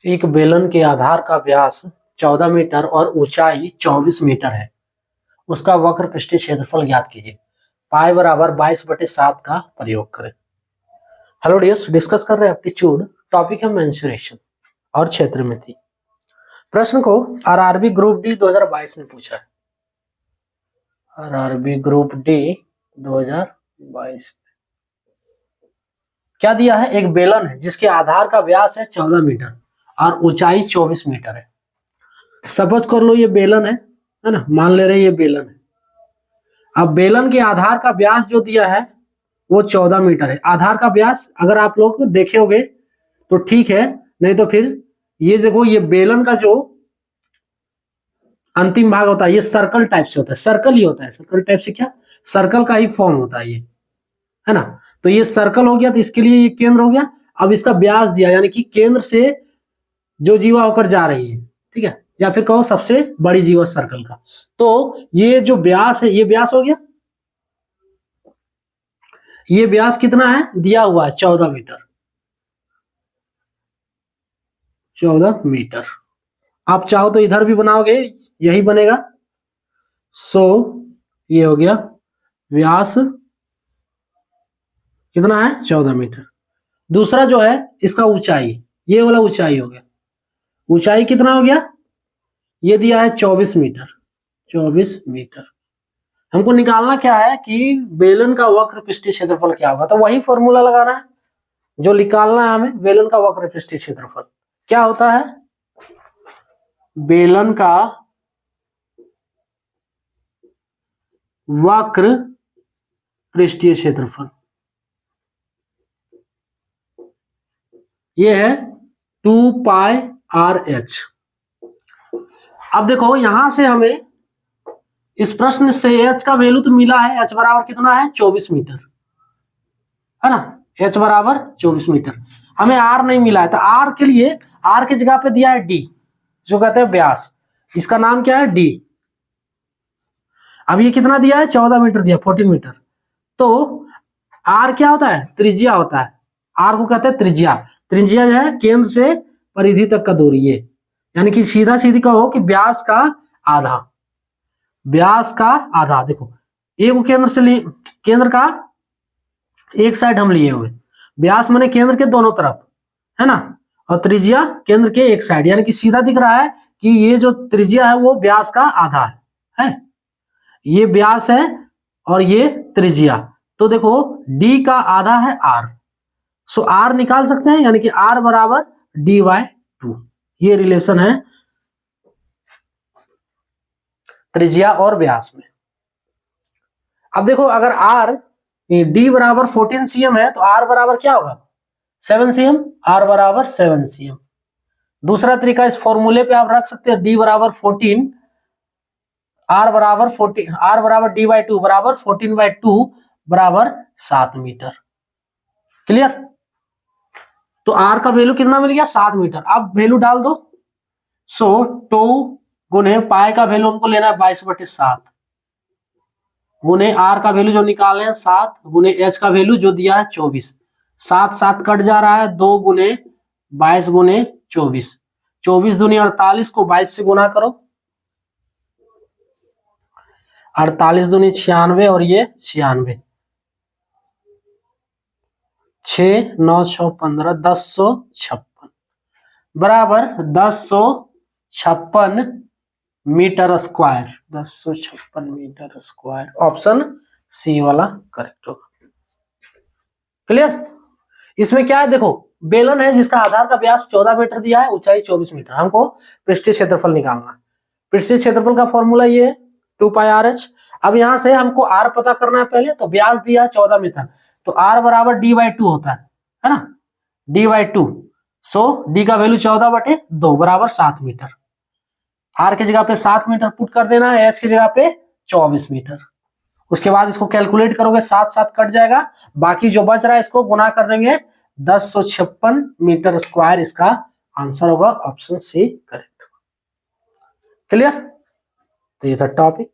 एक बेलन के आधार का व्यास 14 मीटर और ऊंचाई 24 मीटर है। उसका वक्र पृष्ठीय क्षेत्रफल ज्ञात कीजिए। पाई बराबर 22/7 का प्रयोग करें। हेलो डियर्स, डिस्कस कर रहे हैं एप्टीट्यूड, टॉपिक है मेंसुरेशन और क्षेत्रमिति। प्रश्न को आरआरबी ग्रुप डी 2022 में पूछा है। आरआरबी ग्रुप डी 2022 क्या दिया है? एक बेलन है जिसके आधार का व्यास है 14 मीटर और ऊंचाई 24 मीटर है। सपोज कर लो ये बेलन है ना, मान ले रहे ये बेलन है। अब बेलन के आधार का व्यास जो दिया है वो 14 मीटर है। आधार का व्यास अगर आप लोग देखे होगे तो ठीक है, नहीं तो फिर ये देखो, ये बेलन का जो अंतिम भाग होता है ये सर्कल टाइप से होता है। सर्कल ही होता है, सर्कल टाइप से क्या, सर्कल का ही फॉर्म होता है ये, है ना। तो ये सर्कल हो गया, तो इसके लिए ये केंद्र हो गया। अब इसका व्यास दिया, यानी कि केंद्र से जो जीवा होकर जा रही है, ठीक है, या फिर कहो सबसे बड़ी जीवा सर्कल का। तो ये जो व्यास है ये व्यास हो गया। ये व्यास कितना है दिया हुआ है? 14 मीटर। 14 मीटर। आप चाहो तो इधर भी बनाओगे, यही बनेगा। सो ये हो गया व्यास कितना है? 14 मीटर। दूसरा जो है इसका ऊंचाई, ये वाला ऊंचाई हो गया। ऊंचाई कितना हो गया? ये दिया है 24 मीटर। 24 मीटर। हमको निकालना क्या है कि बेलन का वक्र पृष्ठीय क्षेत्रफल क्या होगा। तो वही फॉर्मूला लगाना है जो निकालना है हमें। बेलन का वक्र पृष्ठीय क्षेत्रफल क्या होता है? बेलन का वक्र पृष्ठीय क्षेत्रफल ये है 2πr(h). अब देखो यहां से हमें इस प्रश्न से h का वैल्यू तो मिला है। h बराबर कितना है? 24 मीटर, है ना। h बराबर 24 मीटर। हमें r नहीं मिला है, तो r के लिए r की जगह पे दिया है d, जो कहते हैं व्यास। इसका नाम क्या है? d। अब ये कितना दिया है? 14 मीटर दिया, 14 मीटर। तो r क्या होता है? त्रिज्या होता है। r को कहते हैं त्रिज्या। त्रिज्या जो है केंद्र से परिधि तक का दूरी, ये यानी कि सीधा सीधी कहो कि व्यास का आधा। व्यास का आधा। देखो एक केंद्र से केंद्र का एक साइड हम लिए हुए, व्यास माने केंद्र के दोनों तरफ, है ना, और त्रिज्या केंद्र के एक साइड, यानी कि सीधा दिख रहा है कि ये जो त्रिज्या है वो व्यास का आधा है। ये व्यास है और ये त्रिज्या। तो देखो d का आधा है r, सो r निकाल सकते हैं, यानी कि r बराबर d/2। ये रिलेशन है त्रिज्या और व्यास में। अब देखो अगर r d बराबर 14 cm है तो r बराबर क्या होगा? 7 cm। r बराबर 7 cm। दूसरा तरीका इस फॉर्मूले पे आप रख सकते हैं, d बराबर 14, r बराबर 14, r बराबर d/2 बराबर 14/2 बराबर 7 मीटर। क्लियर? तो r का वैल्यू कितना मिल गया? 7 मीटर। अब वैल्यू डाल दो। सो 2 गुने पाई का वैल्यू हमको लेना है 22/7 गुने r का वैल्यू जो निकाले हैं 7 गुने h का वैल्यू जो दिया है 24। 7 7 कट जा रहा है, 2 गुने 22 गुने 24। 24 दूनी 48 को 22 से गुना करो, 48 दूनी 96 और ये 96। 6 9 6 15 1056 बराबर 1056 metre square. 1056 metre square. Option C वाला करेक्ट होगा। क्लियर? इसमें क्या है? देखो बेलन है जिसका आधार का व्यास 14 मीटर दिया है, ऊंचाई 24 मीटर। हमको पृष्ठीय क्षेत्रफल निकालना है। पृष्ठीय क्षेत्रफल का फॉर्मूला ये है 2πr(h). अब यहां से हमको r पता करना है पहले। तो व्यास दिया है 14 मीटर, तो r बराबर d/2 होता है ना, d/2। सो d का वैल्यू 14/2 बराबर 7 मीटर। r की जगह पे 7 मीटर पुट कर देना है, h की जगह पे 24 मीटर। उसके बाद इसको कैलकुलेट करोगे, 7 7 कट जाएगा, बाकी जो बच रहा है इसको गुना कर देंगे, 1056 मीटर स्क्वायर इसका आंसर होगा। Option C correct. क्लियर? तो ये था टॉपिक।